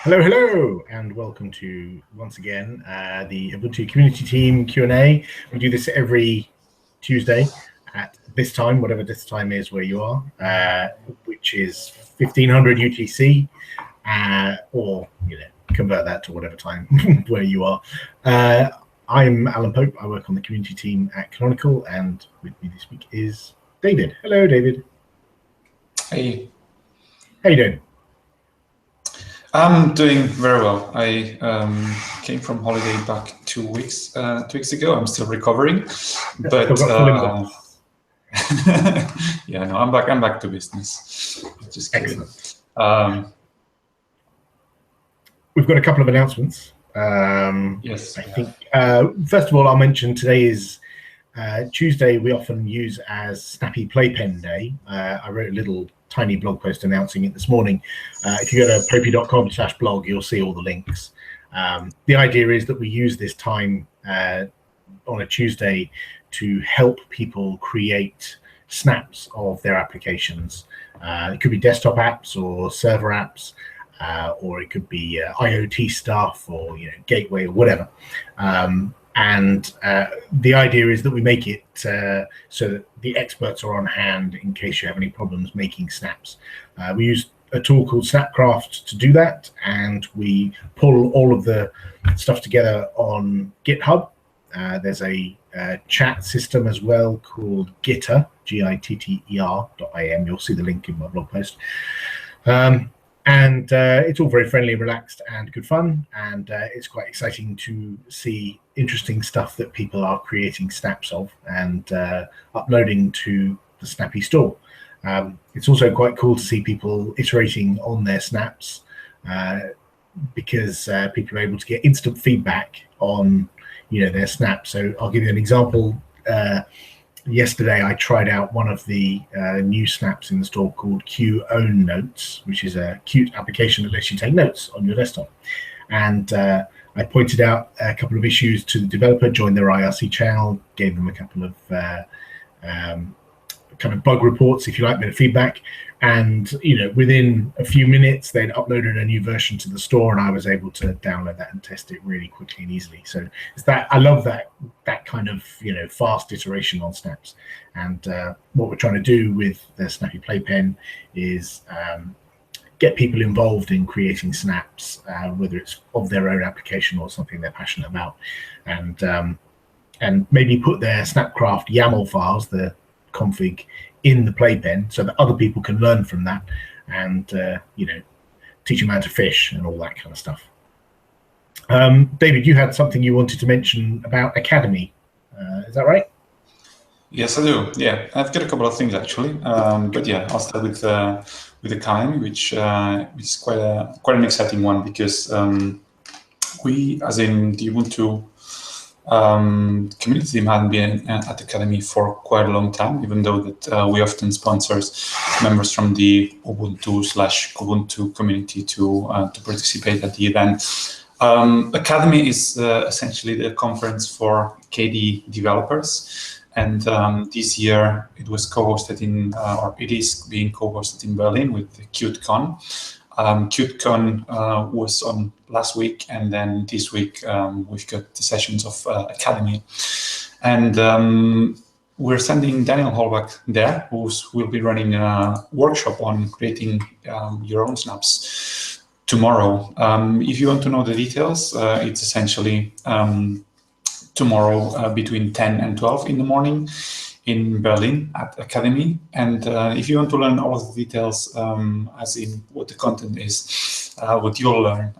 Hello, hello, and welcome to, once again, the Ubuntu Community Team Q&A. We do this every Tuesday at this time, whatever this time is where you are, which is 1500 UTC, or, convert that to whatever time where you are. I'm Alan Pope. I work on the community team at Canonical, and with me this week is David. Hello, David. Hey. How you doing? I'm doing very well. I came from holiday back 2 weeks ago. I'm still recovering, but yeah, no, I'm back to business. Just kidding. We've got a couple of announcements. Yes. I think first of all, I'll mention today is Tuesday. We often use as Snappy Playpen Day. I wrote a little tiny blog post announcing it this morning. If you go to popey.com/blog, you'll see all the links. The idea is that we use this time on a Tuesday to help people create snaps of their applications. It could be desktop apps or server apps, or it could be IoT stuff or gateway or whatever. And the idea is that we make it so that the experts are on hand in case you have any problems making snaps. We use a tool called Snapcraft to do that, and we pull all of the stuff together on GitHub. There's a chat system as well called Gitter, Gitter.im. You'll see the link in my blog post. And it's all very friendly and relaxed and good fun, and it's quite exciting to see interesting stuff that people are creating snaps of and uploading to the Snappy store. It's also quite cool to see people iterating on their snaps because people are able to get instant feedback on their snaps. So I'll give you an example. Yesterday, I tried out one of the new snaps in the store called Q Own Notes, which is a cute application that lets you take notes on your desktop. And I pointed out a couple of issues to the developer, joined their IRC channel, gave them a couple of kind of bug reports, if you like, bit of feedback. And within a few minutes, they'd uploaded a new version to the store, and I was able to download that and test it really quickly and easily. So it's that I love that kind of fast iteration on snaps. And what we're trying to do with the Snappy Playpen is get people involved in creating snaps, whether it's of their own application or something they're passionate about, and maybe put their Snapcraft YAML files, the config, in the playpen so that other people can learn from that and teach them how to fish and all that kind of stuff. David, you had something you wanted to mention about Academy, is that right? Yes, I do. Yeah, I've got a couple of things actually, but yeah, I'll start with Academy, which is quite an exciting one because we, as in the Ubuntu community team, hadn't been at Academy for quite a long time, even though that we often sponsors members from the Ubuntu/Kubuntu community to participate at the event. Academy is essentially the conference for KDE developers. And this year it was co-hosted or it is being co-hosted in Berlin with KuteCon. KuteCon was on last week, and then this week we've got the sessions of Academy. And we're sending Daniel Holbach there, who will be running a workshop on creating your own snaps tomorrow. If you want to know the details, it's essentially tomorrow between 10 and 12 in the morning in Berlin at Academy. And if you want to learn all of the details, as in what the content is, what you'll learn,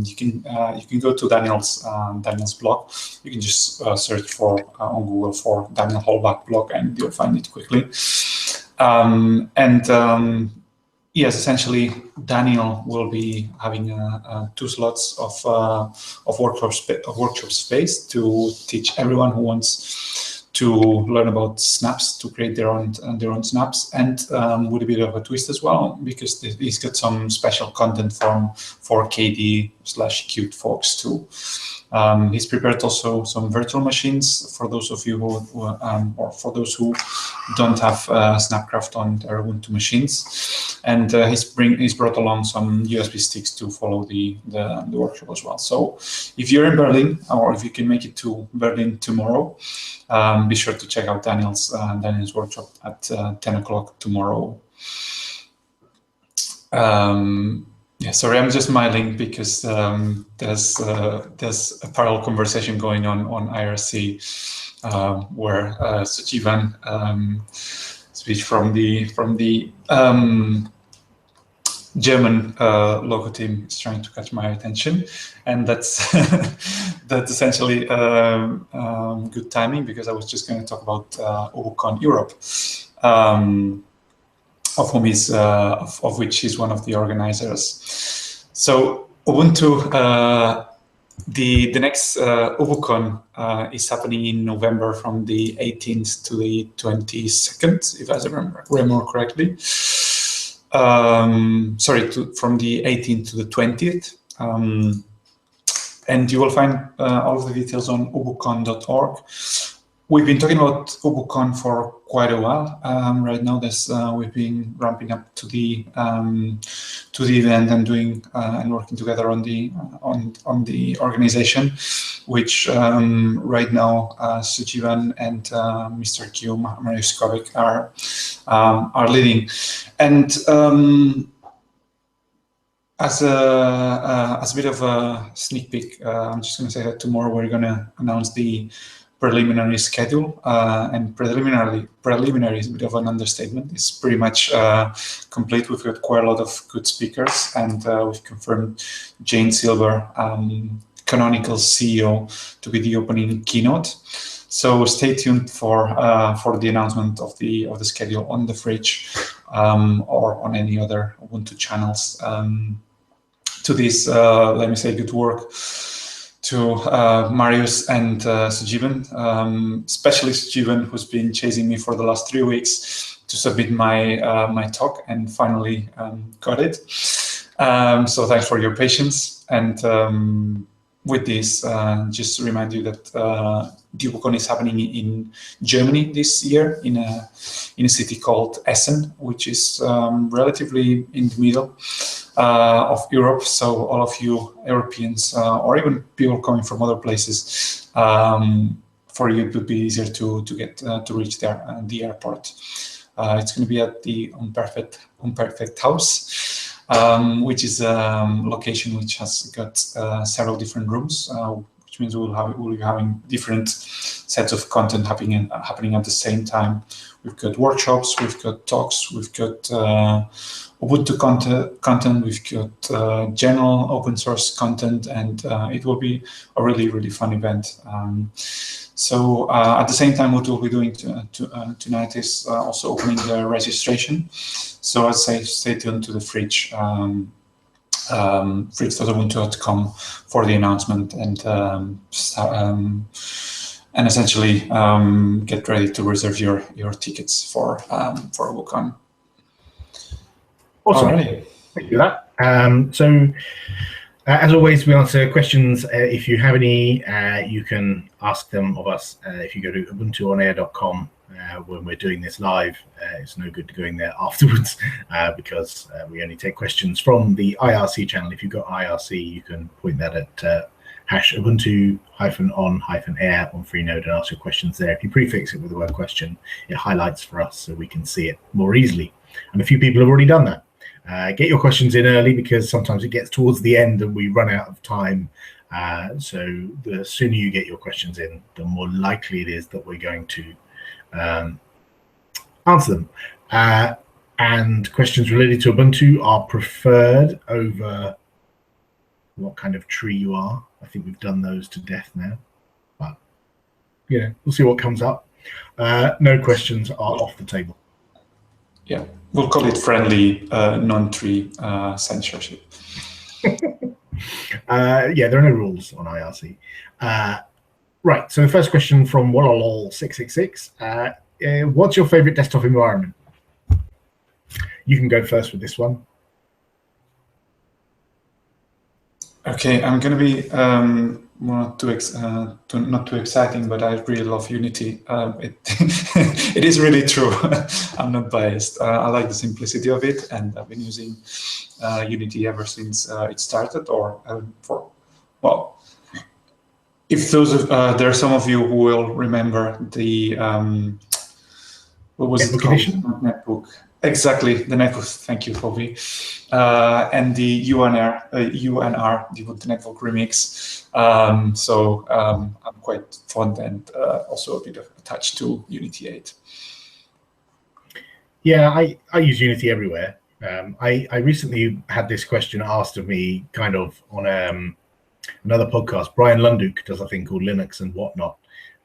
you can go to Daniel's blog. You can just search on Google for Daniel Holbach blog, and you'll find it quickly. Yes, essentially, Daniel will be having 2 slots of workshop space to teach everyone who wants to learn about snaps, to create their own snaps, and with a bit of a twist as well, because he's got some special content for KD/cute folks too. He's prepared also some virtual machines for those of you who or for those who don't have Snapcraft on their Ubuntu machines, and he's brought along some USB sticks to follow the workshop as well. So if you're in Berlin, or if you can make it to Berlin tomorrow, be sure to check out Daniel's workshop at 10 o'clock tomorrow. Yeah, sorry, I'm just smiling because there's a parallel conversation going on IRC where Sujivan speech from the German logo team is trying to catch my attention, and that's that's essentially good timing, because I was just going to talk about UbuCon Europe. Of which he's one of the organizers. So Ubuntu, the next UbuCon is happening in November from the 18th to the 22nd, if I remember correctly. Sorry, from the 18th to the 20th. And you will find all of the details on ubucon.org. We've been talking about UbuCon for quite a while. Right now, we've been ramping up to the event and doing and working together on the organization, which right now Sujivan and Mr. Q, Mariusz Kovic, are leading. And as a bit of a sneak peek, I'm just going to say that tomorrow we're going to announce the preliminary schedule, and preliminary is a bit of an understatement. It's pretty much complete. We've got quite a lot of good speakers, and we've confirmed Jane Silver, Canonical CEO, to be the opening keynote. So stay tuned for the announcement of the schedule on the fridge or on any other Ubuntu channels. To this, let me say good work to Mariusz and Sujivan, especially Sujivan, who's been chasing me for the last 3 weeks to submit my talk, and finally got it. So thanks for your patience. And with this, just to remind you that UbuCon is happening in Germany this year, in a city called Essen, which is relatively in the middle of Europe. So all of you Europeans, or even people coming from other places, for you it would be easier to get to reach there, the airport. It's going to be at the Unperfect House, which is a location which has got several different rooms, which means we'll be having different sets of content happening at the same time. We've got workshops, we've got talks, we've got Ubuntu content, we've got general open source content, and it will be a really, really fun event. So at the same time, what we'll be doing tonight is also opening the registration. So I'd say stay tuned to the fridge, fridge.ubuntu.com for the announcement, and essentially get ready to reserve your tickets for UbuCon. Awesome. Alrighty. Thank you for that. So as always, we answer questions. If you have any, you can ask them of us. If you go to ubuntuonair.com when we're doing this live, it's no good going there afterwards because we only take questions from the IRC channel. If you've got IRC, you can point that at #ubuntu-on-air on Freenode and ask your questions there. If you prefix it with the word question, it highlights for us so we can see it more easily. And a few people have already done that. Get your questions in early, because sometimes it gets towards the end and we run out of time. So the sooner you get your questions in, the more likely it is that we're going to answer them. And questions related to Ubuntu are preferred over what kind of tree you are. I think we've done those to death now, but we'll see what comes up. No questions are off the table. Yeah, we'll call it friendly non-tree censorship. Yeah, there are no rules on IRC. Right. So the first question from Wololol666. What's your favorite desktop environment? You can go first with this one. Okay, I'm going to be not too exciting, but I really love Unity. It is really true. I'm not biased. I like the simplicity of it, and I've been using Unity ever since it started. If there are some of you who will remember the what was it called? Netbook. Exactly, the netbook. Thank you, Bobby. And the UNR, the Ubuntu Network Remix. I'm quite fond and also a bit attached to Unity 8. Yeah, I use Unity everywhere. I recently had this question asked of me kind of on another podcast. Brian Lunduk does a thing called Linux and Whatnot.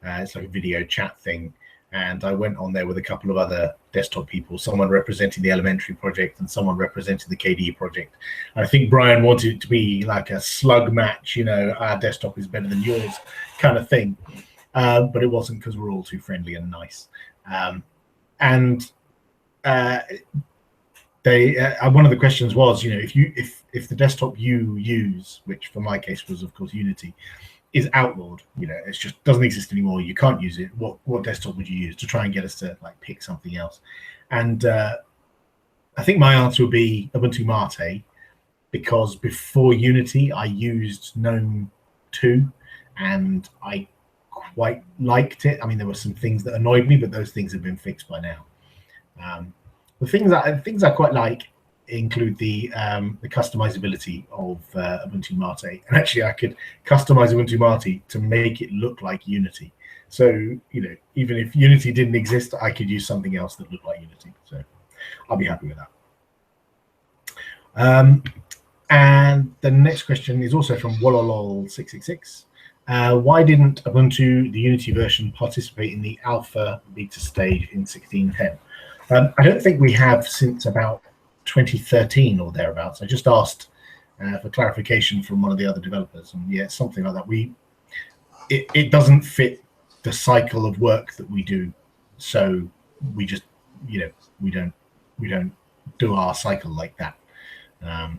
It's like a video chat thing. And I went on there with a couple of other desktop people, someone representing the Elementary project and someone representing the KDE project. And I think Brian wanted it to be like a slug match, our desktop is better than yours kind of thing. But it wasn't, because we're all too friendly and nice. One of the questions was, if the desktop you use, which for my case was of course Unity, is outlawed, it just doesn't exist anymore, you can't use it, what desktop would you use to try and get us to pick something else? And I think my answer would be Ubuntu Mate, because before Unity I used GNOME 2 and I quite liked it. I mean, there were some things that annoyed me, but those things have been fixed by now. The things I quite like include the customizability of Ubuntu Mate, and actually I could customize Ubuntu Mate to make it look like Unity. So even if Unity didn't exist, I could use something else that looked like Unity. So I'll be happy with that. And the next question is also from Wololol666. Why didn't Ubuntu, the Unity version, participate in the alpha beta stage in 16.10? I don't think we have since about 2013 or thereabouts. I just asked for clarification from one of the other developers, and yeah, something like that. It doesn't fit the cycle of work that we do, so we just we don't do our cycle like that. I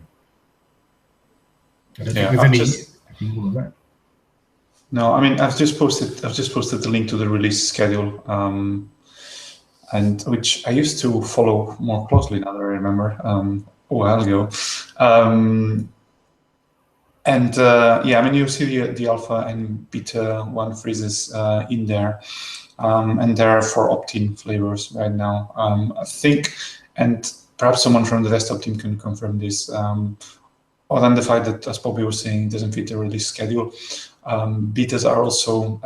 don't think there's anything more than that. No, I mean I've just posted the link to the release schedule. And which I used to follow more closely now that I remember a while ago. I mean, you see the alpha and beta 1 freezes in there, and there are 4 opt-in flavors right now. I think, and perhaps someone from the desktop team can confirm this, other than the fact that, as Bobby was saying, it doesn't fit the release schedule. Betas are also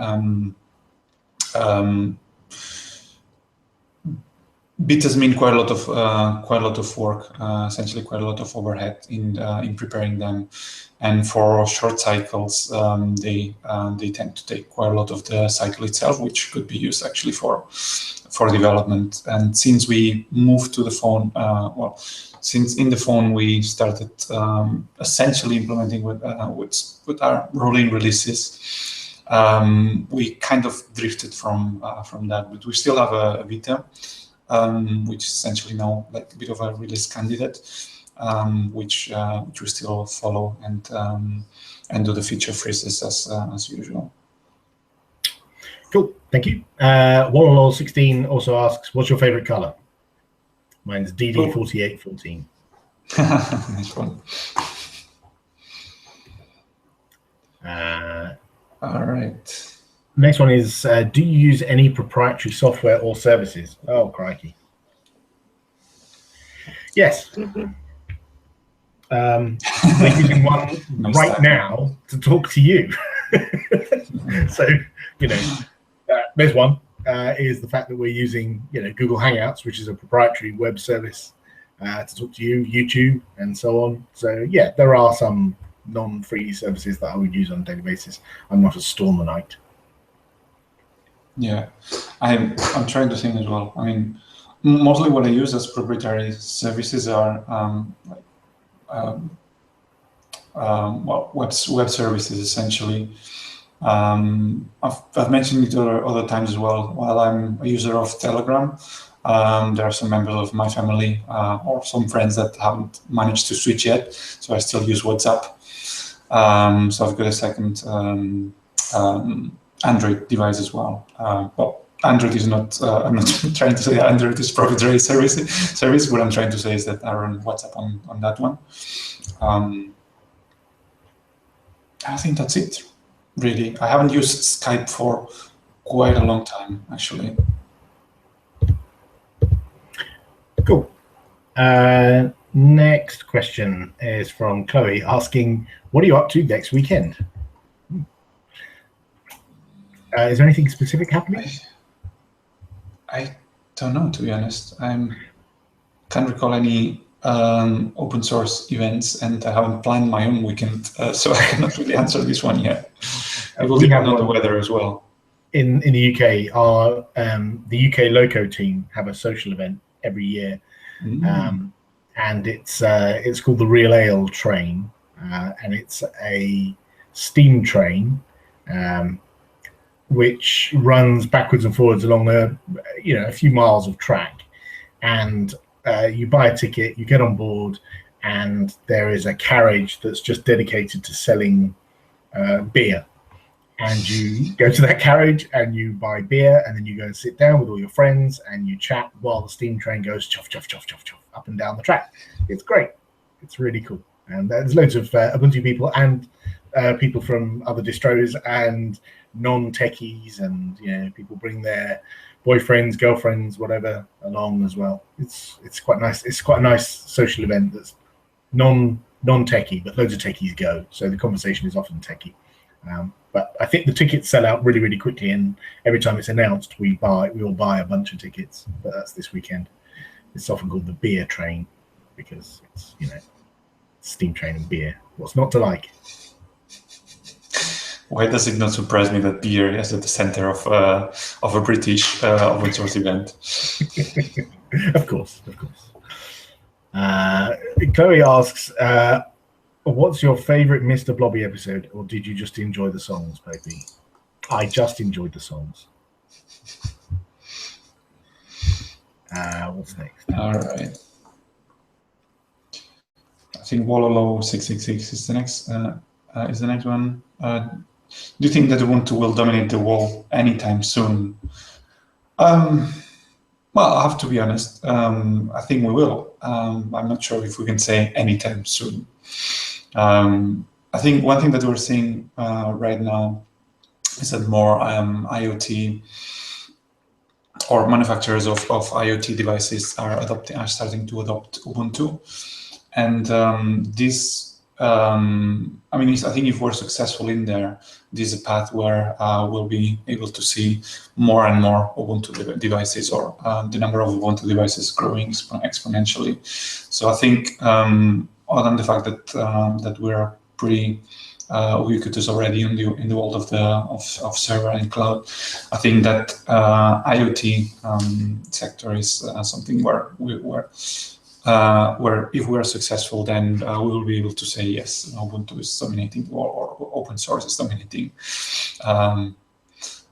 betas mean quite a lot of work, essentially quite a lot of overhead in preparing them, and for short cycles, they tend to take quite a lot of the cycle itself, which could be used actually for development. And since we moved to the phone, since in the phone we started essentially implementing with our rolling releases, we kind of drifted from that, but we still have a beta. Which is essentially now like a bit of a release candidate, which we still follow and do the feature freezes as usual. Cool, thank you. Wololol16 also asks, what's your favorite color? Mine's DD4814. Nice one. All right. Next one is, do you use any proprietary software or services? Oh, crikey. Yes. We're using one right now to talk to you. So, there's one, is the fact that we're using, Google Hangouts, which is a proprietary web service to talk to you, YouTube, and so on. So, yeah, there are some non-free services that I would use on a daily basis. I'm not a Stormanite. Yeah, I'm trying to think as well. I mean, mostly what I use as proprietary services are web services essentially. I've mentioned it other times as well. While I'm a user of Telegram, there are some members of my family or some friends that haven't managed to switch yet, so I still use WhatsApp. So I've got a second Android device as well. Well, Android is not. I'm not trying to say Android is proprietary service. What I'm trying to say is that I run WhatsApp on that one. I think that's it. Really, I haven't used Skype for quite a long time, actually. Cool. Next question is from Chloe asking, what are you up to next weekend? Is there anything specific happening? I don't know, to be honest. I can't recall any open source events, and I haven't planned my own weekend, so I cannot really answer this one yet. It will depend on the weather as well. In the UK, the UK Loco team have a social event every year, and it's called the Real Ale Train, and it's a steam train which runs backwards and forwards along a few miles of track, and you buy a ticket, you get on board, and there is a carriage that's just dedicated to selling beer. And you go to that carriage and you buy beer, and then you go and sit down with all your friends and you chat while the steam train goes chuff, chuff, chuff, chuff, chuff up and down the track. It's great. It's really cool. And there's loads of Ubuntu people and people from other distros and non-techies, and people bring their boyfriends, girlfriends, whatever along as well. It's quite nice. It's quite a nice social event that's non-techie, but loads of techies go. So the conversation is often techie. But I think the tickets sell out really, really quickly, and every time it's announced, we all buy a bunch of tickets. But that's this weekend. It's often called the beer train because it's steam train and beer. What's not to like? Why does it not surprise me that beer is at the center of a British open source event? Of course. Chloe asks, what's your favorite Mr. Blobby episode, or did you just enjoy the songs, baby? I just enjoyed the songs. What's next? All right. I think Wololo 666 is the next one. Do you think that Ubuntu will dominate the world anytime soon? Well, I have to be honest. I think we will. I'm not sure if we can say anytime soon. I think one thing that we're seeing right now is that more IoT or manufacturers of IoT devices are starting to adopt Ubuntu, and this. I think if we're successful in there, this is a path where we'll be able to see more and more Ubuntu devices, or the number of Ubuntu devices growing exponentially. So I think, other than the fact that we're pretty ubiquitous already in the world of server and cloud, I think that IoT sector is something where if we are successful, then we will be able to say yes, Ubuntu is dominating, or open source is dominating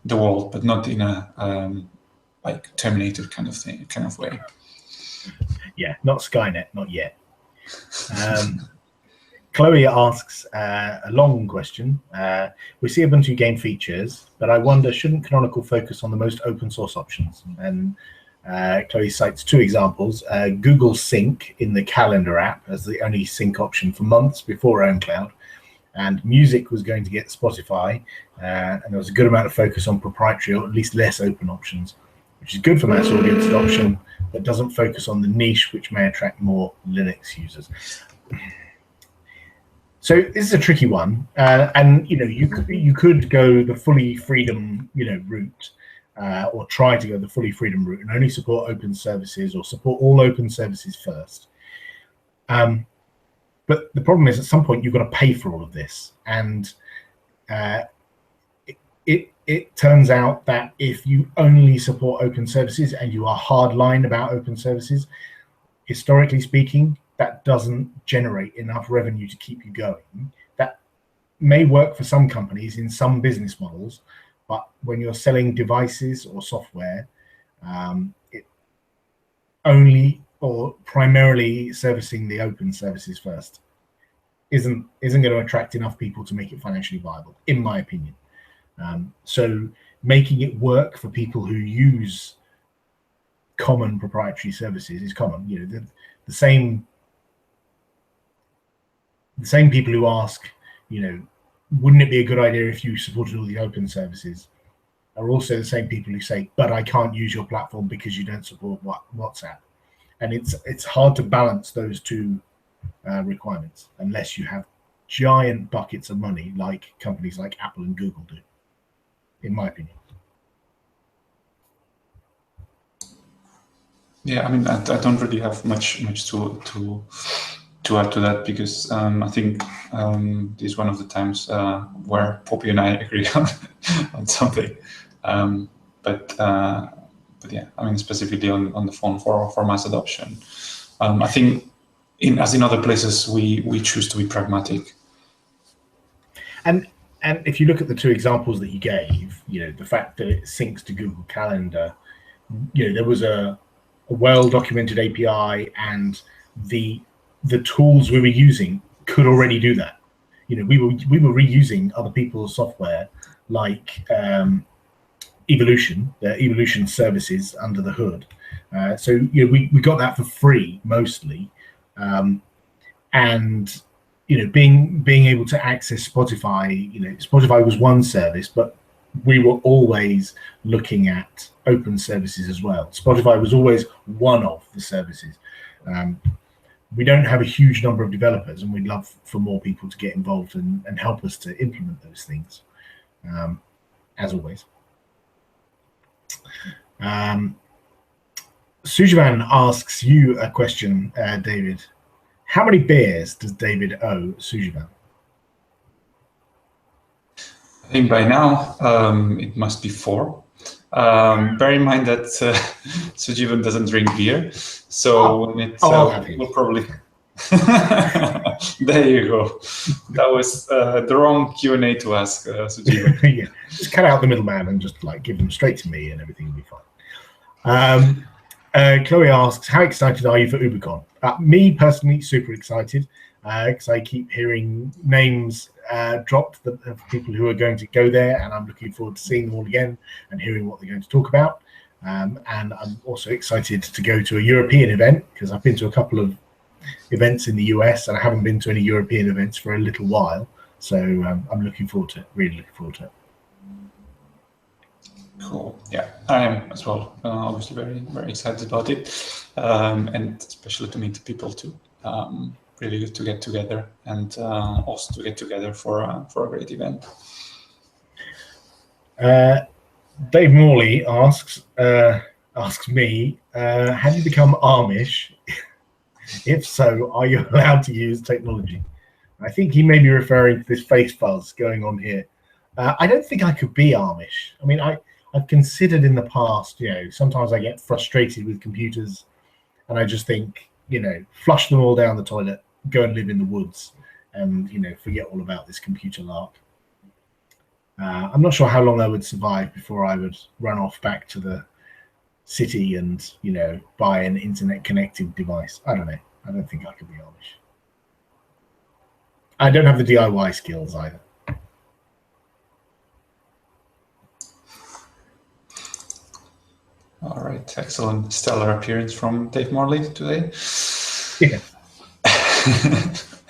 the world, but not in a like Terminator kind of way. Yeah, not Skynet, not yet. Chloe asks a long question. We see Ubuntu gain features, but I wonder, shouldn't Canonical focus on the most open source options? And Chloe cites two examples: Google Sync in the Calendar app as the only sync option for months before OwnCloud, and music was going to get Spotify, and there was a good amount of focus on proprietary, or at least less open options, which is good for mass audience adoption, but doesn't focus on the niche, which may attract more Linux users. So this is a tricky one, and you could go the fully freedom route. Or try to go the fully freedom route and only support open services, or support all open services first. But the problem is, at some point, you've got to pay for all of this. And it turns out that if you only support open services and you are hardline about open services, historically speaking, that doesn't generate enough revenue to keep you going. may work for some companies in some business models, but when you're selling devices or software, it only or primarily servicing the open services first isn't going to attract enough people to make it financially viable, in my opinion. So making it work for people who use common proprietary services is common. You know, the same people who ask, you know, wouldn't it be a good idea if you supported all the open services, are also the same people who say, but I can't use your platform because you don't support WhatsApp. And it's hard to balance those two requirements unless you have giant buckets of money like companies like Apple and Google do, in my opinion. Yeah, I mean, I don't really have much to add to that, because I think this is one of the times where Poppy and I agree on something. But yeah, I mean, specifically on the phone for mass adoption. I think as in other places, we choose to be pragmatic. And if you look at the two examples that you gave, you know, the fact that it syncs to Google Calendar, you know, there was a well-documented API, and the tools we were using could already do that. You know, we were reusing other people's software, like Evolution, the Evolution services under the hood. So you know, we got that for free mostly, and you know, being able to access Spotify. You know, Spotify was one service, but we were always looking at open services as well. Spotify was always one of the services. We don't have a huge number of developers, and we'd love for more people to get involved and help us to implement those things, as always. Sujivan asks you a question, David. How many beers does David owe Sujivan? I think by now it must be 4. Bear in mind that Sujivan doesn't drink beer, so we'll probably. There you go. That was the wrong Q&A to ask Sujivan. Yeah, just cut out the middleman and just like give them straight to me, and everything will be fine. Chloe asks, how excited are you for UberCon? Me personally, super excited, because I keep hearing names dropped of people who are going to go there, and I'm looking forward to seeing them all again and hearing what they're going to talk about. And I'm also excited to go to a European event, because I've been to a couple of events in the US, and I haven't been to any European events for a little while. So I'm looking forward to it, really looking forward to it. Cool. Yeah, I am as well. Obviously, very, very excited about it, and especially to meet the people too. Really good to get together, and also to get together for a great event. Dave Morley asks me, have you become Amish? If so, are you allowed to use technology? I think he may be referring to this face fuzz going on here. I don't think I could be Amish. I mean, I've considered in the past, you know, sometimes I get frustrated with computers, and I just think, you know, flush them all down the toilet, go and live in the woods, and, you know, forget all about this computer lark. I'm not sure how long I would survive before I would run off back to the city and, you know, buy an internet connected device. I don't know. I don't think I could be Amish. I don't have the DIY skills either. All right, excellent, stellar appearance from Dave Morley today. Yeah.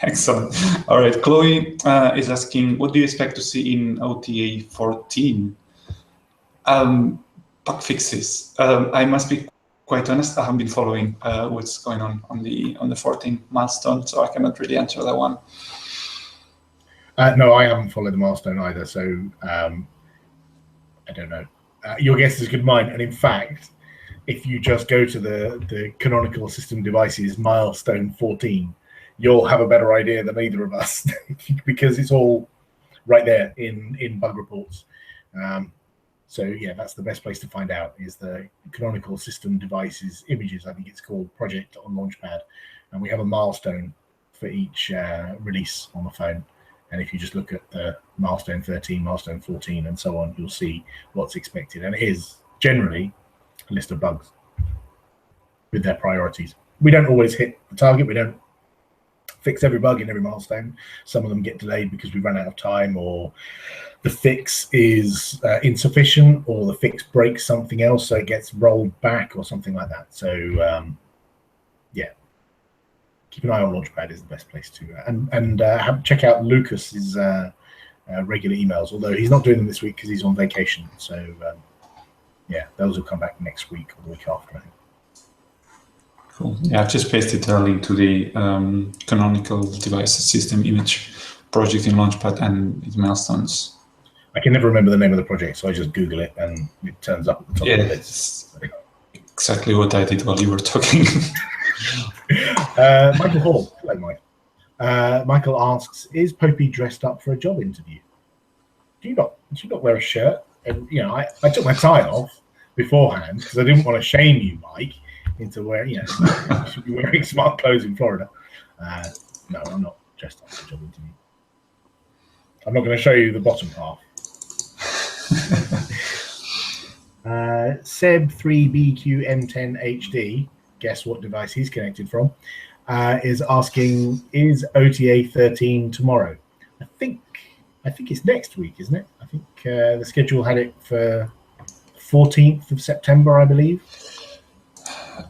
Excellent. All right, Chloe is asking, what do you expect to see in OTA 14? Bug fixes. I must be quite honest, I haven't been following what's going on the 14 milestone, so I cannot really answer that one. No, I haven't followed the milestone either, so I don't know. Your guess is as good as mine, and in fact, if you just go to the canonical system devices milestone 14, you'll have a better idea than either of us, because it's all right there in bug reports. So yeah, that's the best place to find out, is the canonical system devices images, I think it's called, project on Launchpad, and we have a milestone for each release on the phone. And if you just look at the milestone 13, milestone 14, and so on, you'll see what's expected. And it is generally a list of bugs with their priorities. We don't always hit the target. We don't fix every bug in every milestone. Some of them get delayed because we run out of time, or the fix is insufficient, or the fix breaks something else, so it gets rolled back or something like that. So yeah, keep an eye on Launchpad is the best place to check out Lucas's regular emails, although he's not doing them this week because he's on vacation. So yeah, those will come back next week or the week after, I think. Cool. Yeah, I've just pasted a link to the canonical device system image project in Launchpad and its milestones. I can never remember the name of the project, so I just Google it and it turns up at the top of the list. Exactly what I did while you were talking. Michael Hall. Hello, Mike. Michael asks, is Popey dressed up for a job interview? Do you not wear a shirt? And I took my tie off beforehand because I didn't want to shame you, Mike, into wearing, you should be wearing smart clothes in Florida. No, I'm not dressed up for a job interview. I'm not going to show you the bottom half. Seb3BQM10HD, guess what device he's connected from, is asking, is OTA 13 tomorrow? I think it's next week, isn't it? I think the schedule had it for 14th of September, I believe.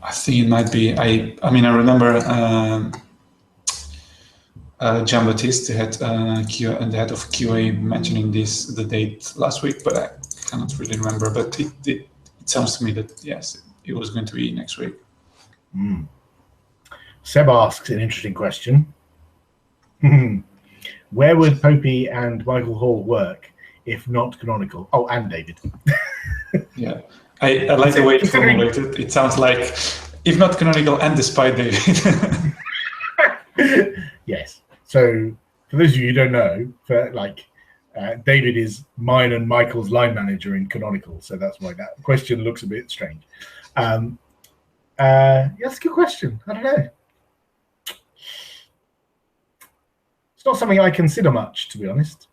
I think it might be. I remember Jean-Baptiste, the head of QA, mentioning the date last week, but I cannot really remember. But it sounds to me that yes, it was going to be next week. Seb asks an interesting question. Where would Popey and Michael Hall work if not canonical? Oh, and David. Yeah, I like the way it's formulated. It sounds like if not canonical and despite David. Yes. So for those of you who don't know, David is mine and Michael's line manager in canonical, so that's why that question looks a bit strange. That's a good question. I don't know. It's not something I consider much, to be honest.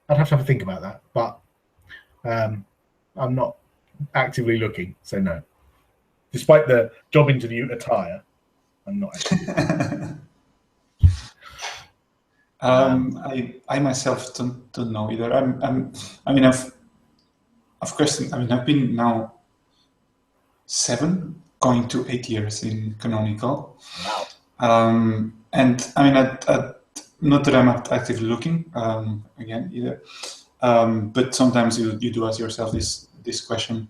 I'd have to have a think about that, but I'm not actively looking, so no. Despite the job interview attire, I'm not actively I myself don't know either. I've been now 7 going to 8 years in canonical. Wow. Not that I'm actively looking again either, but sometimes you do ask yourself this question: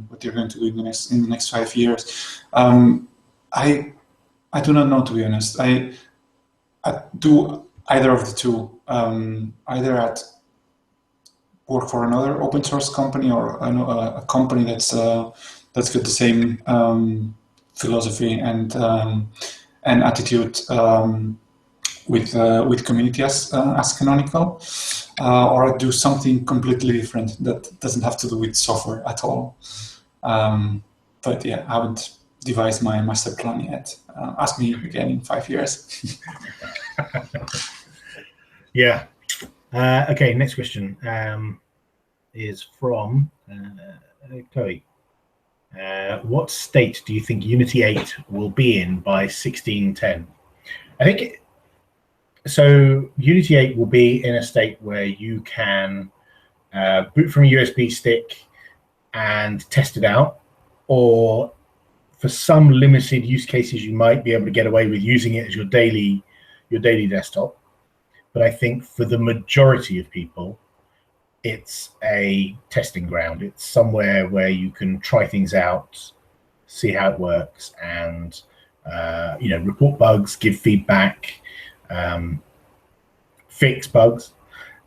what you're going to do in the next 5 years. I do not know, to be honest. I do either of the two. Either at work for another open source company or a company that's got the same philosophy and attitude with community as canonical, or I do something completely different that doesn't have to do with software at all. But yeah, I haven't devised my master plan yet. Ask me again in 5 years. Yeah. Okay, next question is from Chloe. What state do you think Unity 8 will be in by 16.10? I think so. Unity 8 will be in a state where you can boot from a USB stick and test it out, or for some limited use cases, you might be able to get away with using it as your daily desktop. But I think for the majority of people, it's a testing ground. It's somewhere where you can try things out, see how it works, and report bugs, give feedback, fix bugs,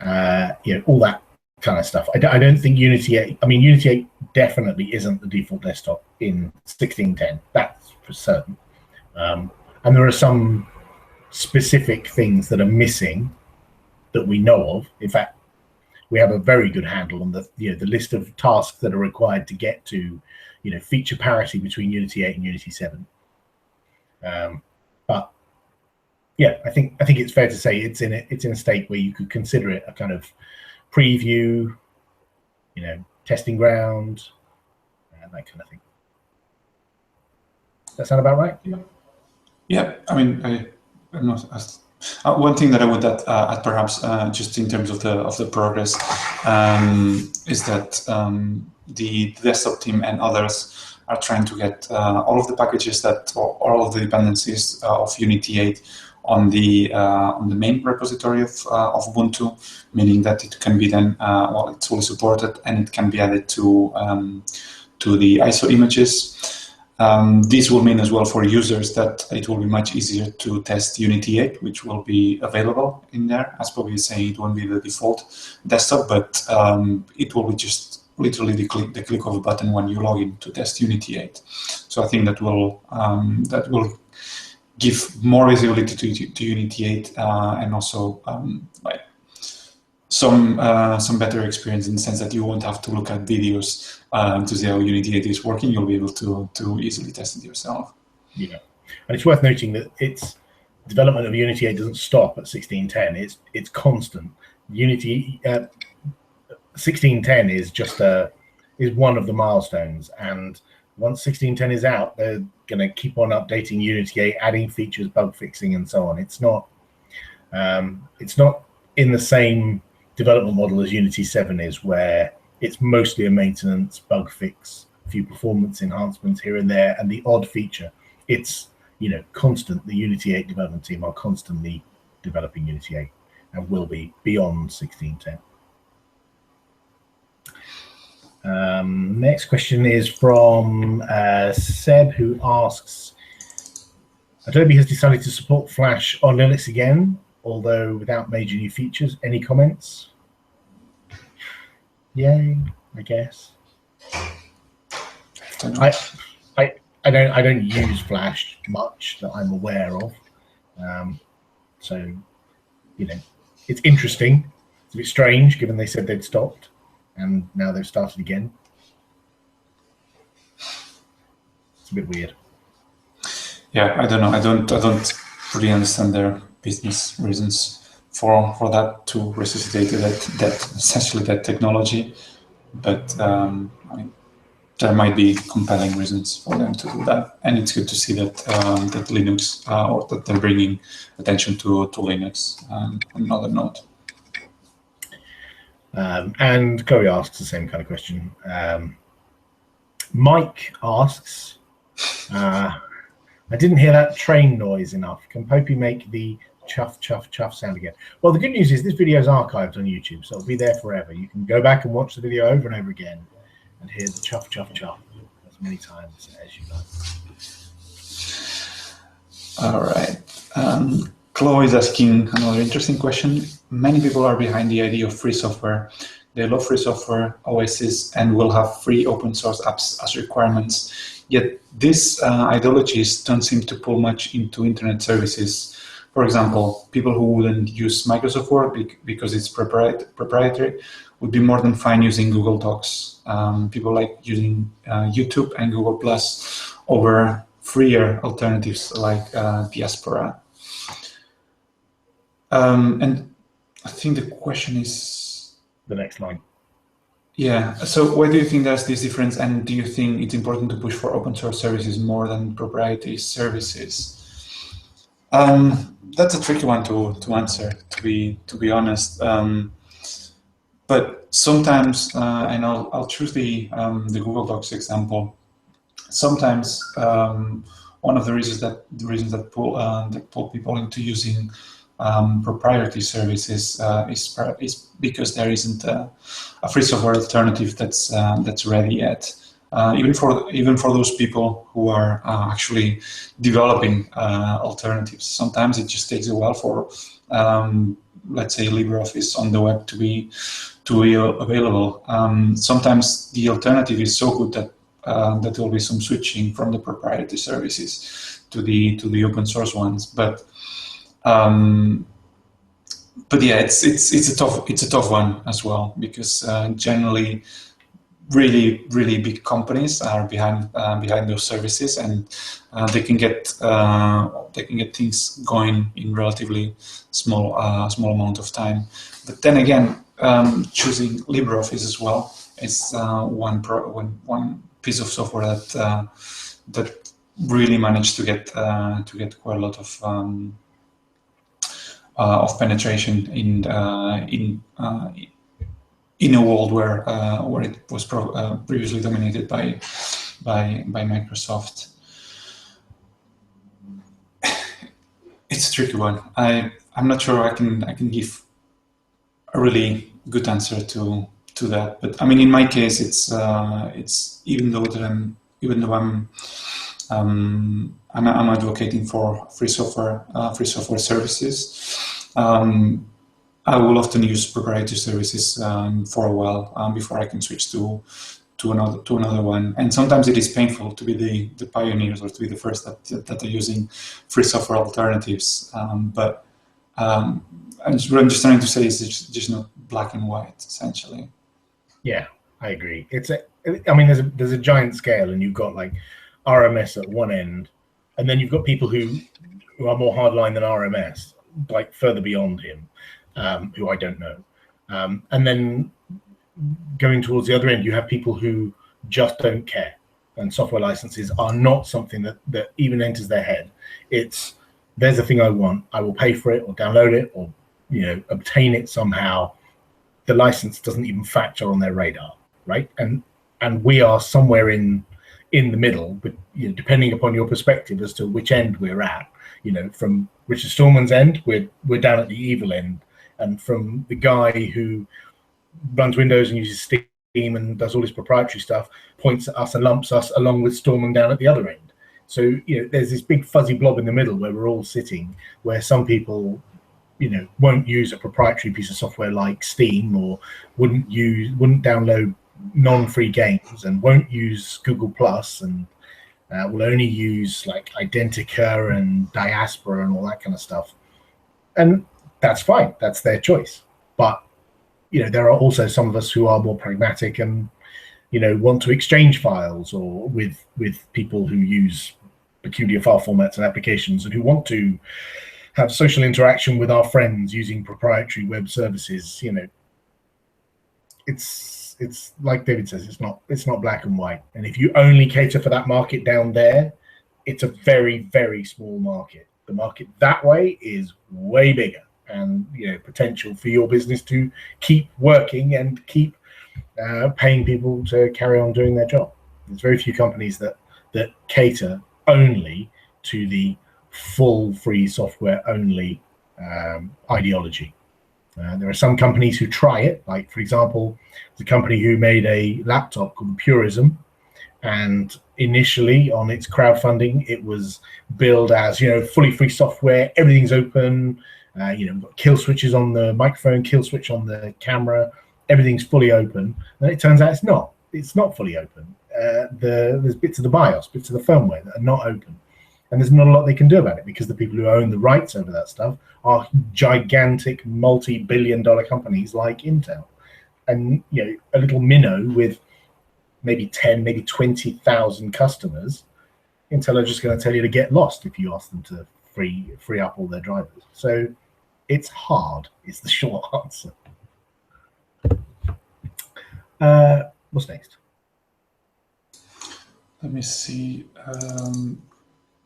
all that kind of stuff. I don't think Unity 8. Unity 8 definitely isn't the default desktop in 16.10. That's for certain. And there are some specific things that are missing that we know of. In fact, we have a very good handle on the list of tasks that are required to get to feature parity between Unity 8 and Unity 7. But yeah, I think it's fair to say it's in a state where you could consider it a kind of preview, testing ground, that kind of thing. Does that sound about right? Yeah. I mean, I'm not. One thing that I would add perhaps just in terms of the progress is that the desktop team and others are trying to get all of the packages or all of the dependencies of Unity 8 on the main repository of Ubuntu, meaning that it can be then it's fully supported and it can be added to the ISO images. This will mean as well for users that it will be much easier to test Unity 8, which will be available in there. As Blobby is saying, it won't be the default desktop, but it will be just literally the click of a button when you log in to test Unity 8. So I think that will give more visibility to Unity 8 and also some better experience in the sense that you won't have to look at videos to see how Unity 8 is working. You'll be able to easily test it yourself. Yeah, and it's worth noting that its development of Unity 8 doesn't stop at 16.10. It's constant. Unity 16.10 is just is one of the milestones, and once 16.10 is out, they're going to keep on updating Unity 8, adding features, bug fixing, and so on. It's not in the same development model as Unity 7 is, where it's mostly a maintenance, bug fix, a few performance enhancements here and there, and the odd feature. It's constant. The Unity 8 development team are constantly developing Unity 8 and will be beyond 16.10. Next question is from Seb, who asks, Adobe has decided to support Flash on Linux again, although without major new features. Any comments? Yay, I guess. I don't use Flash much that I'm aware of. So it's interesting. It's a bit strange given they said they'd stopped and now they've started again. It's a bit weird. Yeah, I don't know. I don't really understand their business reasons for that to resuscitate essentially that technology, but there might be compelling reasons for them to do that, and it's good to see that that Linux or that they're bringing attention to Linux on another note. And Chloe asks the same kind of question. Mike asks, I didn't hear that train noise enough. Can Popey make the chuff, chuff, chuff sound again? Well, the good news is this video is archived on YouTube, so it'll be there forever. You can go back and watch the video over and over again and hear the chuff, chuff, chuff as many times as you like. All right. Chloe is asking another interesting question. Many people are behind the idea of free software. They love free software, OSs, and will have free open source apps as requirements. Yet these ideologies don't seem to pull much into internet services. For example, people who wouldn't use Microsoft Word because it's proprietary would be more than fine using Google Docs. People like using YouTube and Google Plus over freer alternatives like Diaspora. And I think the question is... The next line. Yeah, so why do you think there's this difference, and do you think it's important to push for open source services more than proprietary services? That's a tricky one to answer, to be honest. But sometimes, and I'll choose the Google Docs example. Sometimes one of the reasons that pull people into using proprietary services is because there isn't a free software alternative that's ready yet. Even for those people who are actually developing alternatives, sometimes it just takes a while for let's say LibreOffice on the web to be available. Sometimes the alternative is so good that that there will be some switching from the proprietary services to the open source ones, but yeah, it's a tough one as well, because generally really big companies are behind those services, and they can get things going in relatively small amount of time. But then again, choosing LibreOffice as well is one piece of software that really managed to get quite a lot of penetration in a world where it was previously dominated by Microsoft. It's a tricky one. I'm not sure I can give a really good answer to that. But I mean, in my case, it's even though I'm advocating for free software services. I will often use proprietary services for a while before I can switch to another one. And sometimes it is painful to be the pioneers or to be the first that are using free software alternatives. But what I'm just trying to say is it's just not black and white, essentially. Yeah, I agree. I mean, there's a giant scale, and you've got like RMS at one end, and then you've got people who are more hardline than RMS, like further beyond him, who I don't know. And then going towards the other end, you have people who just don't care, and software licenses are not something that even enters their head. It's, there's a thing I want, I will pay for it or download it or obtain it somehow. The license doesn't even factor on their radar, right? And we are somewhere in the middle, but depending upon your perspective as to which end we're at. From Richard Stallman's end, we're down at the evil end, and from the guy who runs Windows and uses Steam and does all this proprietary stuff, points at us and lumps us along with Stallman down at the other end. So there's this big fuzzy blob in the middle where we're all sitting, where some people won't use a proprietary piece of software like Steam, or wouldn't download non-free games, and won't use Google Plus, and will only use like Identica and Diaspora and all that kind of stuff. And that's fine, that's their choice. But there are also some of us who are more pragmatic and want to exchange files, or with people who use peculiar file formats and applications, and who want to have social interaction with our friends using proprietary web services. It's like David says, it's not black and white. And if you only cater for that market down there, it's a very, very small market. The market that way is way bigger, and potential for your business to keep working and keep paying people to carry on doing their job. There's very few companies that cater only to the full free software only ideology. There are some companies who try it, like for example, the company who made a laptop called Purism, and initially on its crowdfunding it was billed as fully free software, everything's open, got kill switches on the microphone, kill switch on the camera, everything's fully open. And it turns out it's not fully open. There's bits of the BIOS, bits of the firmware that are not open. And there's not a lot they can do about it, because the people who own the rights over that stuff are gigantic multi-billion-dollar companies like Intel. And a little minnow with maybe 10, maybe 20,000 customers, Intel are just going to tell you to get lost if you ask them to free up all their drivers. So it's hard, is the short answer. What's next? Let me see.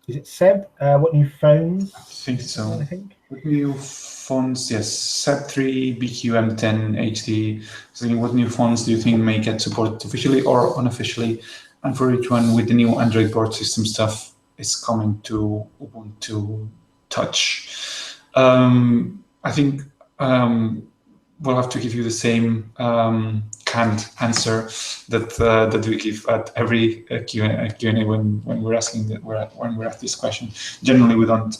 Is it Seb? What new phones? I think so. What new phones? Yes, Seb 3, BQ M10 HD. So what new phones do you think may get supported officially or unofficially? And for each one, with the new Android board system stuff, is coming to Ubuntu Touch. I think we'll have to give you the same canned answer that we give at every Q&A when we're asking when we're asked this question. Generally, we don't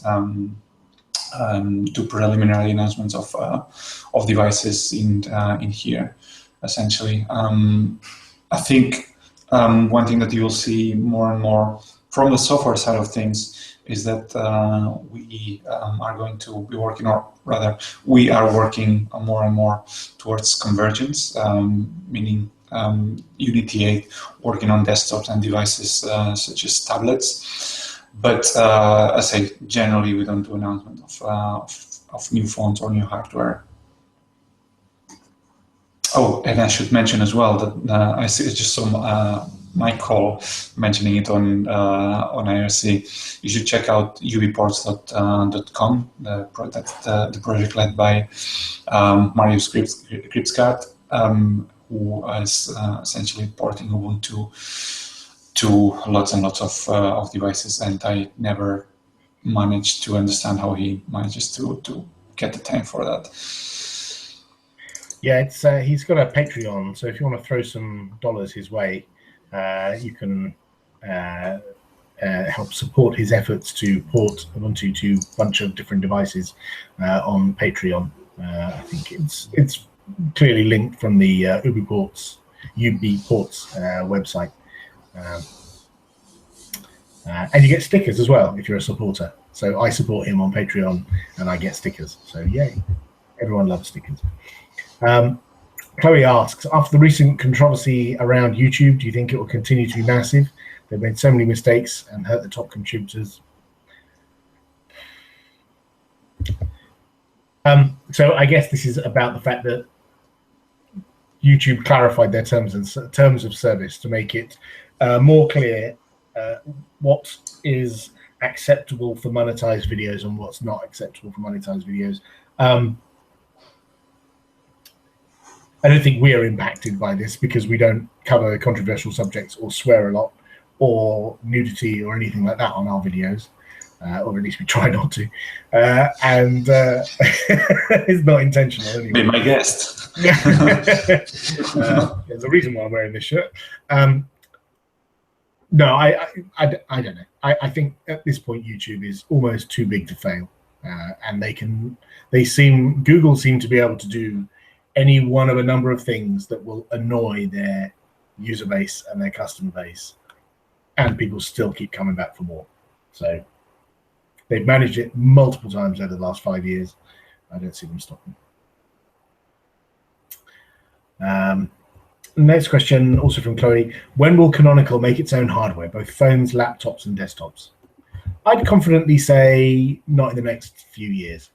do preliminary announcements of devices in here. Essentially, I think one thing that you will see more and more from the software side of things is that we are going to be working, or rather, we are working more and more towards convergence, meaning Unity 8 working on desktops and devices such as tablets. But as I say, generally we don't do announcement of new phones or new hardware. Oh, and I should mention as well that I just saw Michael mentioning it on IRC. You should check out ubports.com, the project led by Marius Kripsgaard, who is essentially porting Ubuntu to lots and lots of devices, and I never managed to understand how he manages to get the time for that. Yeah, it's he's got a Patreon, so if you want to throw some dollars his way, you can help support his efforts to port Ubuntu to a bunch of different devices on Patreon. I think it's clearly linked from the UBports website, and you get stickers as well if you're a supporter. So I support him on Patreon, and I get stickers. So yay, everyone loves stickers. Chloe asks, after the recent controversy around YouTube, do you think it will continue to be massive? They've made so many mistakes and hurt the top contributors. So I guess this is about the fact that YouTube clarified their terms of service to make it more clear what is acceptable for monetized videos and what's not acceptable for monetized videos. I don't think we're impacted by this because we don't cover controversial subjects or swear a lot or nudity or anything like that on our videos, or at least we try not to. And it's not intentional anyway. Be my guest. There's a reason why I'm wearing this shirt. No, I don't know. I think at this point YouTube is almost too big to fail, and Google seem to be able to do any one of a number of things that will annoy their user base and their customer base, and people still keep coming back for more. So they've managed it multiple times over the last 5 years. I don't see them stopping. Next question, also from Chloe. When will Canonical make its own hardware, both phones, laptops, and desktops? I'd confidently say not in the next few years.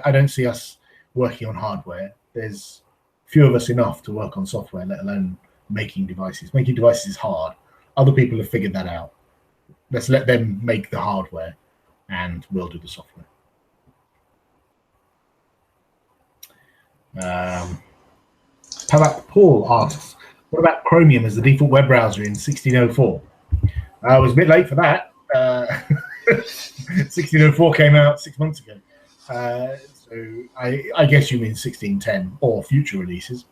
I don't see us working on hardware. There's few of us enough to work on software, let alone making devices. Making devices is hard. Other people have figured that out. Let's let them make the hardware and we'll do the software. Paul asks, what about Chromium as the default web browser in 1604? I was a bit late for that. 1604 came out 6 months ago. So I guess you mean 1610 or future releases.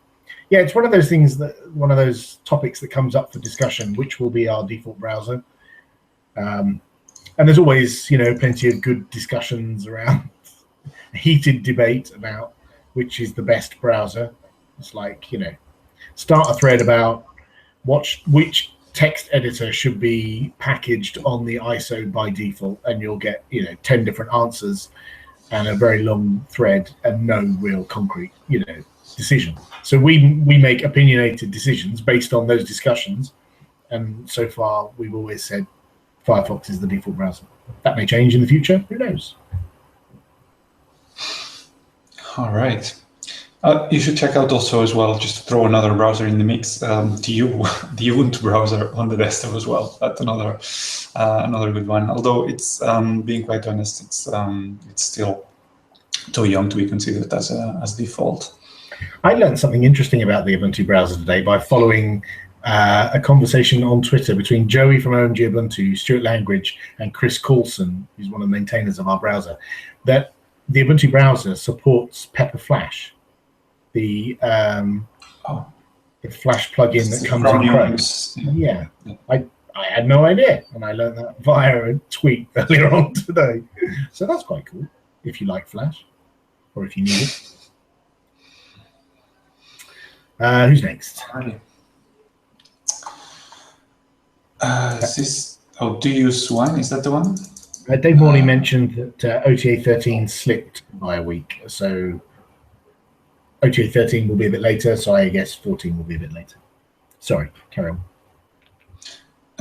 Yeah, it's one of those things one of those topics that comes up for discussion, which will be our default browser. And there's always, plenty of good discussions around heated debate about which is the best browser. It's like, start a thread about which text editor should be packaged on the ISO by default, and you'll get, 10 different answers and a very long thread and no real concrete, decision. So we make opinionated decisions based on those discussions, and so far we've always said Firefox is the default browser. That may change in the future. Who knows? All right. You should check out also as well, just to throw another browser in the mix, the Ubuntu browser on the desktop as well. That's another good one. Although it's, being quite honest, it's still too young to be considered as default. I learned something interesting about the Ubuntu browser today by following a conversation on Twitter between Joey from OMG Ubuntu, Stuart Langridge, and Chris Coulson, who's one of the maintainers of our browser, that the Ubuntu browser supports Pepper Flash. The Flash plugin that comes in Chrome. Yeah, I had no idea, and I learned that via a tweet earlier on today. So that's quite cool if you like Flash, or if you need it. Who's next? Do you use Wine? Is that the one? Dave Morley mentioned that OTA 13 slipped by a week, so OTA 13 will be a bit later, so I guess 14 will be a bit later. Sorry, carry on.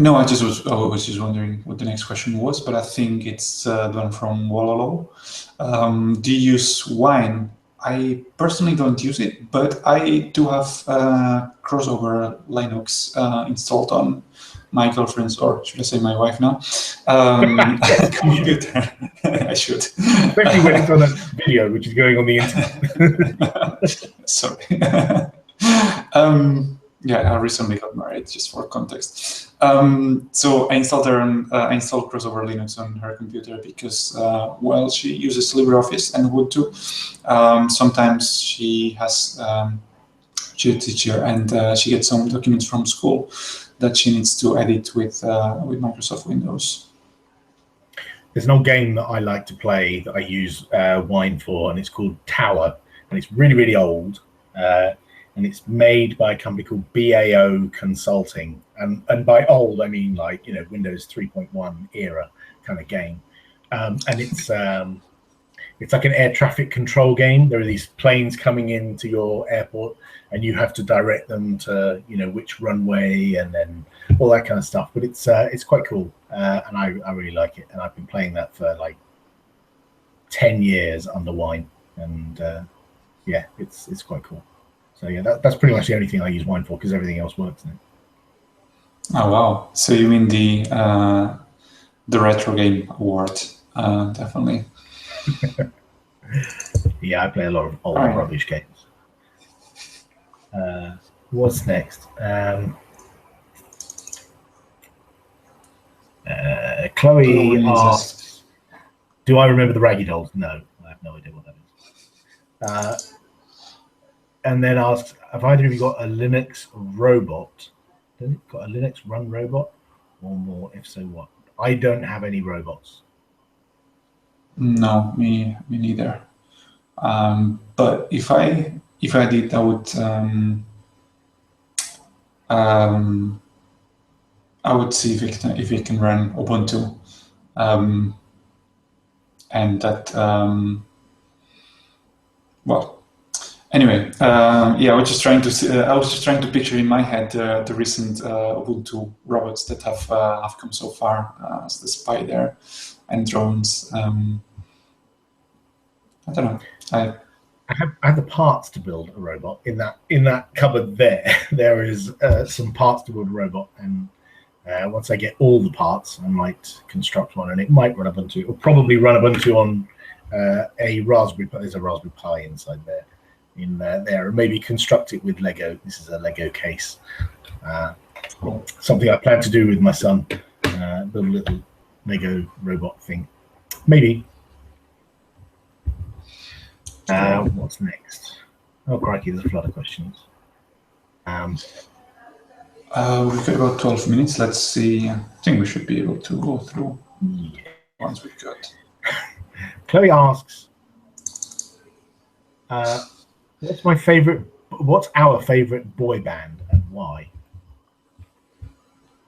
No, I was just wondering what the next question was, but I think it's the one from Wololo. Do you use Wine? I personally don't use it, but I do have crossover Linux installed on my girlfriend's, or should I say my wife now, computer. I should. Especially when it's on a video, which is going on the internet. Sorry. Yeah, I recently got married, just for context. So I installed crossover Linux on her computer because, well, she uses LibreOffice and Ubuntu. Sometimes she has she's a teacher, and she gets some documents from school that she needs to edit with Microsoft Windows. There's an old game that I like to play that I use Wine for, and it's called Tower, and it's really, really old. And it's made by a company called BAO Consulting. And by old, I mean like, Windows 3.1 era kind of game. And it's like an air traffic control game. There are these planes coming into your airport, and you have to direct them to, which runway, and then all that kind of stuff. But it's quite cool, and I really like it. And I've been playing that for like 10 years under Wine, and yeah, it's quite cool. So yeah, that's pretty much the only thing I use Wine for, because everything else works in it. Oh wow! So you mean the retro game award? Definitely. Yeah, I play a lot of old rubbish games. What's next? Chloe asks, "Do I remember the Raggy Dolls?" No, I have no idea what that is. And then asks, have either of you got a Linux robot? Has it got a Linux run robot or more? If so, what? I don't have any robots. No, me neither. But if I did, I would see if it can run Ubuntu, and that well. Anyway, yeah, I was just trying to picture in my head the recent Ubuntu robots that have come so far, as the Spider and drones. I don't know. I have the parts to build a robot. In that cupboard there is some parts to build a robot, and once I get all the parts, I might construct one, and it might run Ubuntu. It'll probably run Ubuntu on a Raspberry Pi. There's a Raspberry Pi inside there. There, and maybe construct it with Lego. This is a Lego case. Something I plan to do with my son. Build a little Lego robot thing. Maybe. What's next? Oh, crikey, there's a flood of questions. We've got about 12 minutes. Let's see. I think we should be able to go through ones we've got. Chloe asks, what's our favorite boy band and why?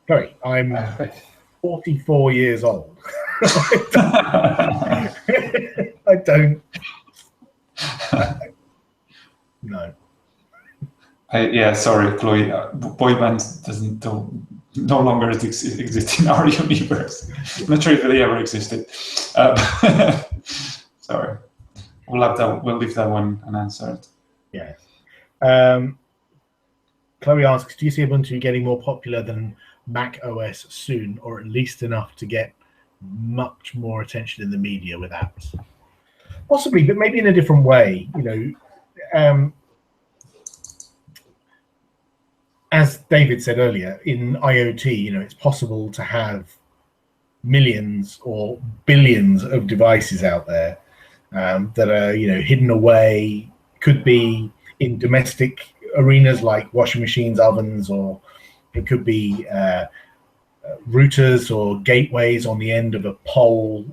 Sorry, I'm 44 years old. I don't. No. Yeah, sorry, Chloe. Boy bands no longer exist in our universe. I'm not sure if they ever existed. Sorry. We'll leave that one unanswered. Yeah. Chloe asks, do you see Ubuntu getting more popular than macOS soon, or at least enough to get much more attention in the media with apps? Possibly, but maybe in a different way. As David said earlier, in IoT, it's possible to have millions or billions of devices out there that are, hidden away. Could be in domestic arenas like washing machines, ovens, or it could be routers or gateways on the end of a pole,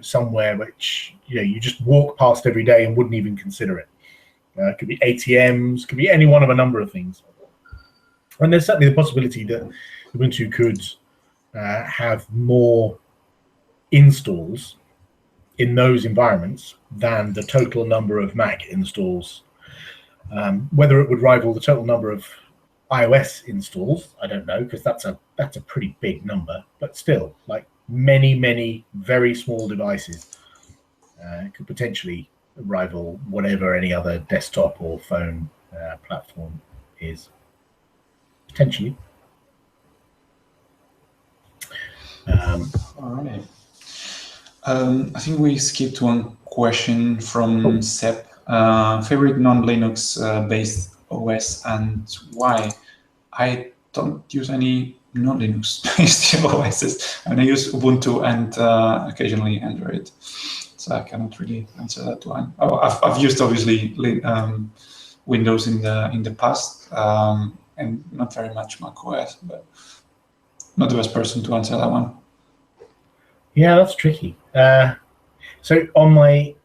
somewhere which you just walk past every day and wouldn't even consider it. It could be ATMs, could be any one of a number of things. And there's certainly the possibility that Ubuntu could have more installs in those environments than the total number of Mac installs. Whether it would rival the total number of iOS installs, I don't know, because that's a pretty big number, but still, like many very small devices could potentially rival whatever any other desktop or phone platform is, potentially. All right. I think we skipped one question from Seb. Favorite non-Linux based OS and why? I don't use any non-Linux based OSs, and I use Ubuntu and occasionally Android, so I cannot really answer that one. Oh, I've used obviously Windows in the past, and not very much macOS, but not the best person to answer that one. Yeah, that's tricky. So on my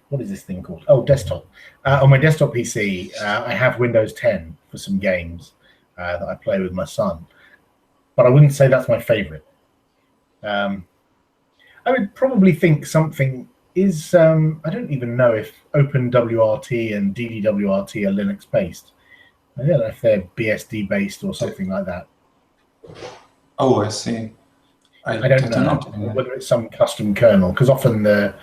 what is this thing called? Oh, desktop. On my desktop PC, I have Windows 10 for some games that I play with my son, but I wouldn't say that's my favorite. I would probably think something is, I don't even know if OpenWRT and DDWRT are Linux based. I don't know if they're BSD based or something like that. Oh, I see. I don't know whether it's some custom kernel, because often the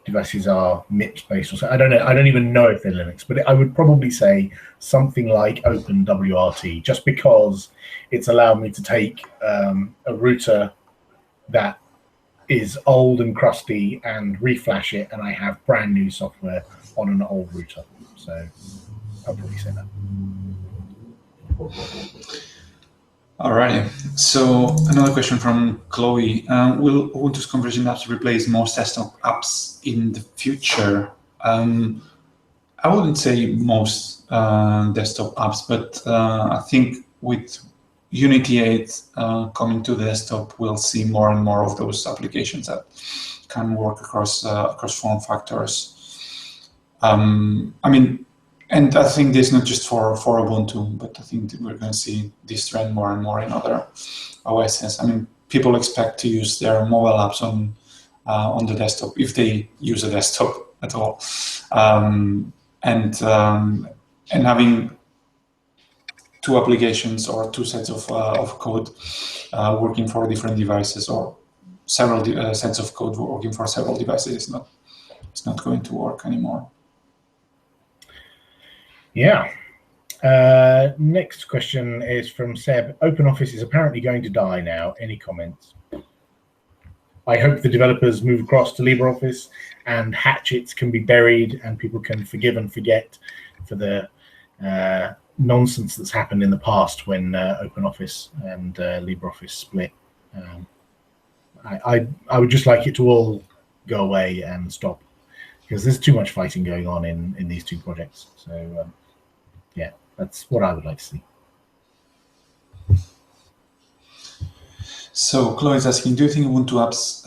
devices are MIPS based or something. I don't know. I don't even know if they're Linux, but I would probably say something like OpenWRT, just because it's allowed me to take a router that is old and crusty and reflash it, and I have brand new software on an old router. So I'll probably say that. Alrighty. So another question from Chloe. Will Ubuntu's conversion apps replace most desktop apps in the future? I wouldn't say most desktop apps, but I think with Unity 8 coming to the desktop, we'll see more and more of those applications that can work across form factors. I mean, and I think this is not just for Ubuntu, but I think that we're going to see this trend more and more in other OSs. I mean, people expect to use their mobile apps on the desktop if they use a desktop at all, and having two applications or two sets of code working for different devices, or several sets of code working for several devices, it's not going to work anymore. Yeah. Next question is from Seb. OpenOffice is apparently going to die now. Any comments? I hope the developers move across to LibreOffice and hatchets can be buried and people can forgive and forget for the nonsense that's happened in the past when OpenOffice and LibreOffice split. I would just like it to all go away and stop, because there's too much fighting going on in these two projects. So yeah, that's what I would like to see. So Chloe is asking, do you think Ubuntu apps,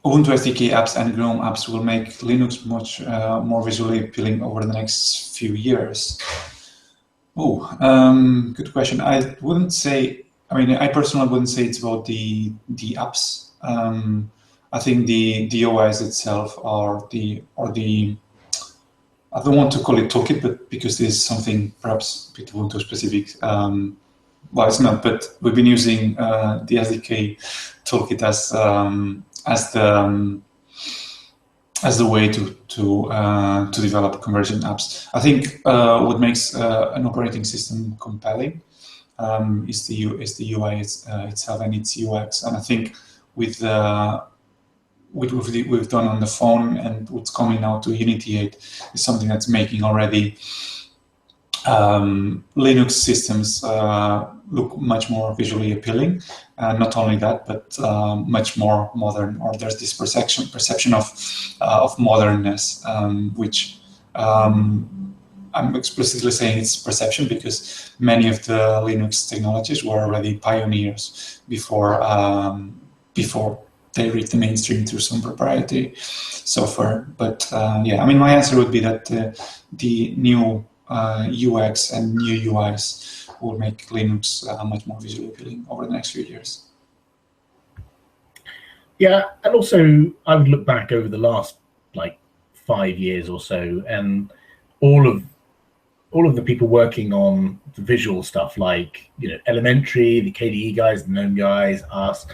Ubuntu SDK apps and GNOME apps will make Linux much more visually appealing over the next few years? Oh, good question. I wouldn't say, I mean, I personally wouldn't say it's about the apps. I think the OS itself or the I don't want to call it toolkit, but because this is something perhaps a bit Ubuntu specific. Well, it's not, but we've been using the SDK toolkit as the way to develop convergent apps. I think what makes an operating system compelling is the UI itself and its UX. And I think with what we've done on the phone and what's coming now to Unity 8 is something that's making already Linux systems look much more visually appealing. Not only that, but much more modern. Or there's this perception of modernness, which I'm explicitly saying it's perception because many of the Linux technologies were already pioneers before they reach the mainstream through some proprietary software. But yeah, I mean, my answer would be that the new UX and new UIs will make Linux much more visually appealing over the next few years. Yeah, and also I would look back over the last like 5 years or so, and all of the people working on the visual stuff, like Elementary, the KDE guys, the GNOME guys, us,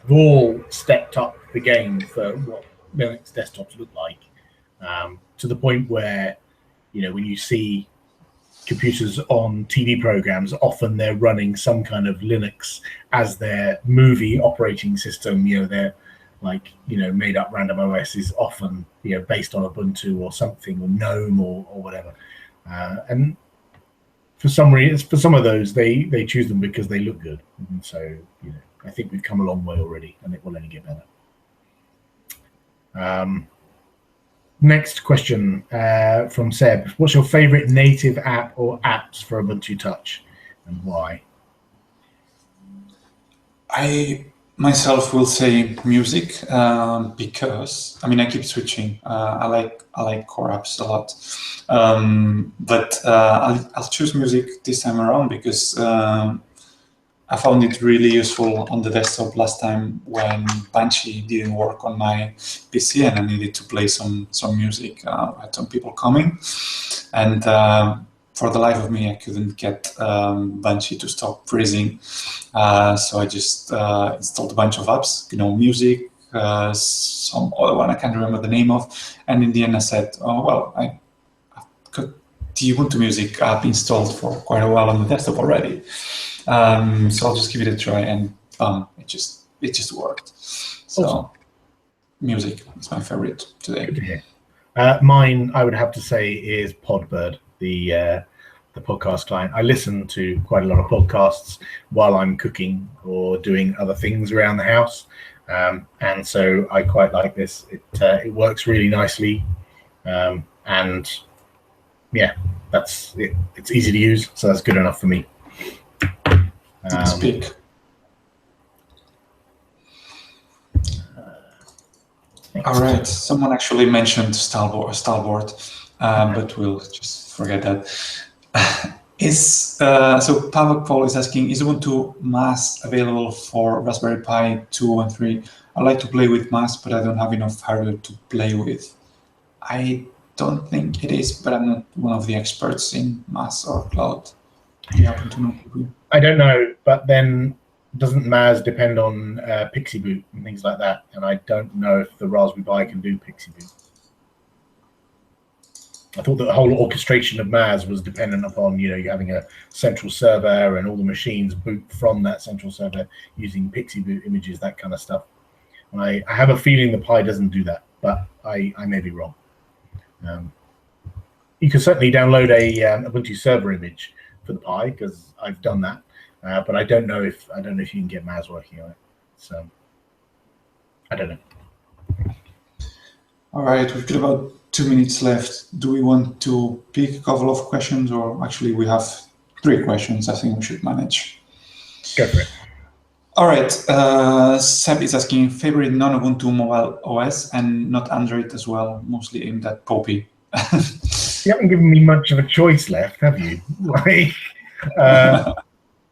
have all stepped up the game for what Linux desktops look like, to the point where when you see computers on TV programs, often they're running some kind of Linux as their movie operating system. They're like made up random OS is often based on Ubuntu or something, or GNOME or whatever. And for some reason, for some of those, they choose them because they look good. And so I think we've come a long way already, and it will only get better. Next question from Seb. What's your favorite native app or apps for Ubuntu Touch, and why? I myself will say music, because I keep switching. I like core apps a lot, but I'll choose music this time around because I found it really useful on the desktop last time when Banshee didn't work on my PC and I needed to play some music. I had some people coming, and for the life of me, I couldn't get Banshee to stop freezing. So I just installed a bunch of apps, music, some other one I can't remember the name of, and in the end I said, oh well, I've got the Ubuntu Music app installed for quite a while on the desktop already. So I'll just give it a try, and it just worked. So awesome. Music is my favorite today. Good to hear. Mine, I would have to say, is Podbird, the podcast client. I listen to quite a lot of podcasts while I'm cooking or doing other things around the house, and so I quite like this. It works really nicely, and yeah, that's it. It's easy to use, so that's good enough for me. Speak. All right. Someone actually mentioned Stalboard, but we'll just forget that. So Pavel Paul is asking, is Ubuntu Mass available for Raspberry Pi 2 and 3? I like to play with Mass, but I don't have enough hardware to play with. I don't think it is, but I'm not one of the experts in Mass or cloud. You happen to know? I don't know, but then doesn't Maz depend on Pixie Boot and things like that? And I don't know if the Raspberry Pi can do Pixie Boot. I thought that the whole orchestration of Maz was dependent upon, you having a central server and all the machines boot from that central server using Pixie Boot images, that kind of stuff. And I have a feeling the Pi doesn't do that, but I may be wrong. You can certainly download a Ubuntu server image for the Pi, because I've done that, but I don't know if you can get Maz working on it. So I don't know. All right, we've got about 2 minutes left. Do we want to pick a couple of questions, or actually we have 3 questions? I think we should manage. Go for it. All right. Seb is asking, favorite non-Ubuntu mobile OS and not Android as well, mostly aimed at Poppy. You haven't given me much of a choice left, have you?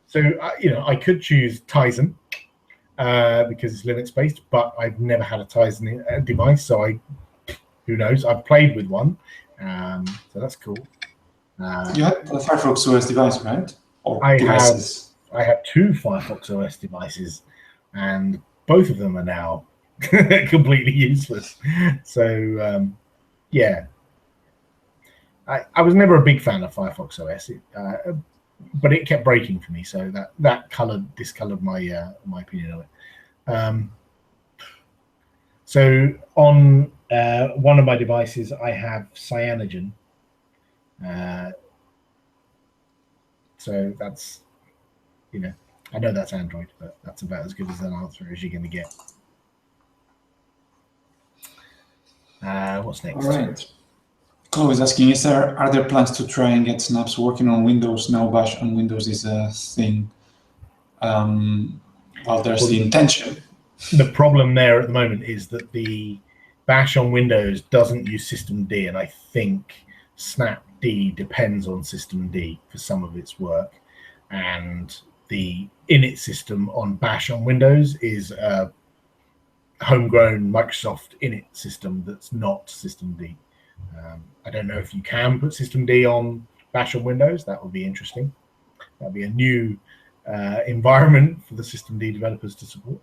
So I could choose Tizen because it's Linux based, but I've never had a Tizen device, so who knows? I've played with one, so that's cool. You had a Firefox OS device, right? Or I devices? have 2 Firefox OS devices, and both of them are now completely useless. So yeah. I was never a big fan of Firefox OS, but it kept breaking for me, so that discolored my my opinion of it. So on one of my devices, I have Cyanogen. So that's, I know that's Android, but that's about as good as an answer as you're going to get. What's next? All right. Chloe is asking, are there plans to try and get snaps working on Windows now? Bash on Windows is a thing. Well, there's the intention. The problem there at the moment is that the Bash on Windows doesn't use systemd, and I think snapd depends on systemd for some of its work. And the init system on Bash on Windows is homegrown Microsoft init system that's not systemd. I don't know if you can put systemd on Bash on Windows. That would be interesting. That would be a new environment for the systemd developers to support.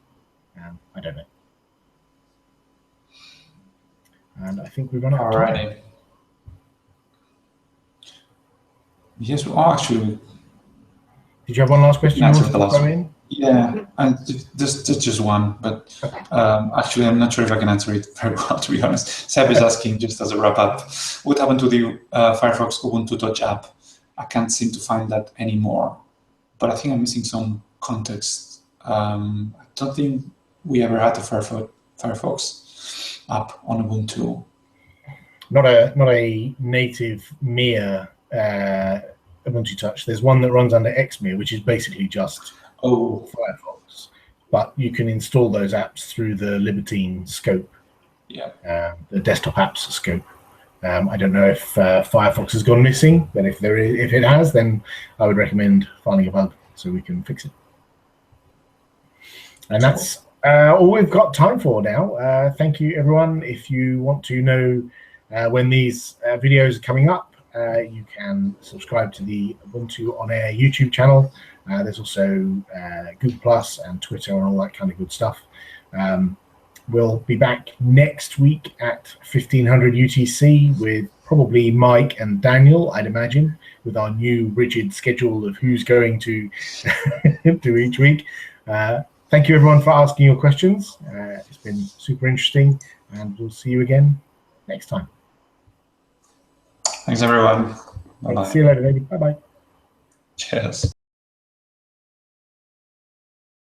I don't know. And I think we've run out of time. Alrighty. Yes, well, actually. Did you have one last question? Yeah, and there's just one, but actually I'm not sure if I can answer it very well, to be honest. Seb is asking, just as a wrap-up, what happened to the Firefox Ubuntu Touch app? I can't seem to find that anymore, but I think I'm missing some context. I don't think we ever had a Firefox app on Ubuntu. Not a native MIA Ubuntu Touch. There's one that runs under Xmir, which is basically just Firefox, but you can install those apps through the Libertine scope, the desktop apps scope. I don't know if Firefox has gone missing, but if it has, then I would recommend finding a bug so we can fix it. And that's all we've got time for now. Thank you, everyone. If you want to know when these videos are coming up, you can subscribe to the Ubuntu On Air YouTube channel. There's also Google Plus and Twitter and all that kind of good stuff. We'll be back next week at 1500 UTC with probably Mike and Daniel, I'd imagine, with our new rigid schedule of who's going to do each week. Thank you, everyone, for asking your questions. It's been super interesting, and we'll see you again next time. Thanks, everyone. Bye-bye. See you later, baby. Bye-bye. Cheers.